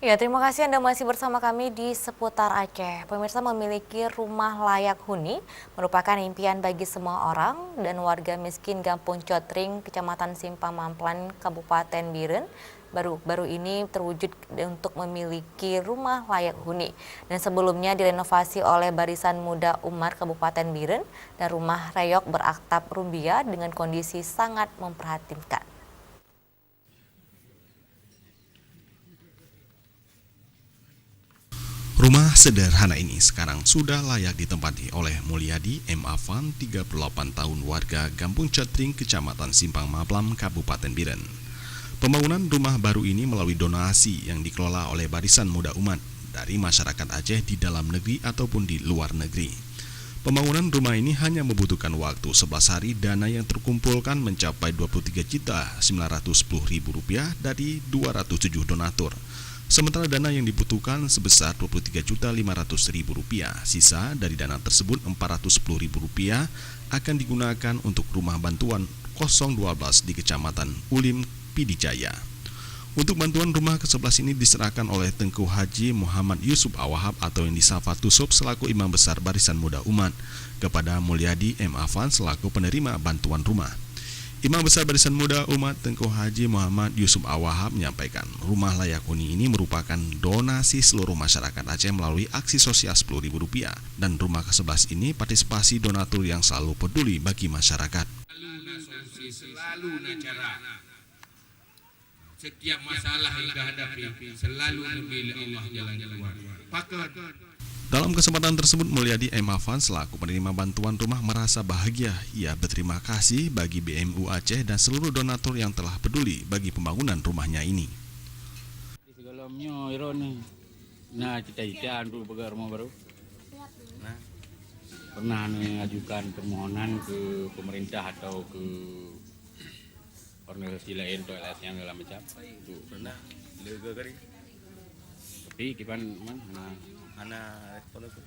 Ya, terima kasih Anda masih bersama kami di Seputar Aceh. Pemirsa, memiliki rumah layak huni merupakan impian bagi semua orang dan warga miskin Kampung Cotring, Kecamatan Simpang Mamplan, Kabupaten Biren. Baru ini terwujud untuk memiliki rumah layak huni. Dan sebelumnya direnovasi oleh Barisan Muda Umat Kabupaten Biren dan rumah reyok beratap rumbia dengan kondisi sangat memprihatinkan. Rumah sederhana ini sekarang sudah layak ditempati oleh Mulyadi M. Afan, 38 tahun warga Kampung Cotring, Kecamatan Simpang Maplam, Kabupaten Biren. Pembangunan rumah baru ini melalui donasi yang dikelola oleh Barisan Muda Umat dari masyarakat Aceh di dalam negeri ataupun di luar negeri. Pembangunan rumah ini hanya membutuhkan waktu 11 hari. Dana yang terkumpulkan mencapai Rp23.910.000 dari 207 donatur. Sementara dana yang dibutuhkan sebesar Rp23.500.000. Sisa dari dana tersebut Rp410.000 akan digunakan untuk rumah bantuan 012 di Kecamatan Ulim, Pidijaya. Untuk bantuan rumah ke-11 ini diserahkan oleh Tengku Haji Muhammad Yusuf Awahab atau yang disapa Tusop selaku Imam Besar Barisan Muda Umat kepada Mulyadi M. Afan selaku penerima bantuan rumah. Imam Besar Barisan Muda Umat Tengku Haji Muhammad Yusuf Awahab menyampaikan rumah layak huni ini merupakan donasi seluruh masyarakat Aceh melalui aksi sosial Rp10.000 dan rumah ke-11 ini partisipasi donatur yang selalu peduli bagi masyarakat. Selalu cara setiap masalah yang dihadapi selalu memilih Allah jalan keluar. Dalam kesempatan tersebut, Mulyadi M. Afan selaku penerima bantuan rumah merasa bahagia. Ia berterima kasih bagi BMU Aceh dan seluruh donatur yang telah peduli bagi pembangunan rumahnya ini. Nah, cita-cita untuk pegang rumah baru. Pernah mengajukan permohonan ke pemerintah atau ke organisasi lain untuk LSM segala macam. Pernah lega kali. Tapi kipan Ana respon itu.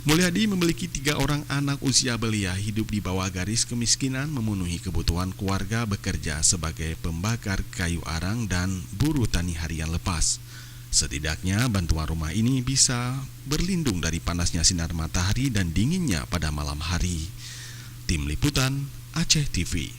Mulyadi memiliki 3 orang anak usia belia, hidup di bawah garis kemiskinan, memenuhi kebutuhan keluarga, bekerja sebagai pembakar kayu arang dan buruh tani harian lepas. Setidaknya bantuan rumah ini bisa berlindung dari panasnya sinar matahari dan dinginnya pada malam hari. Tim Liputan Aceh TV.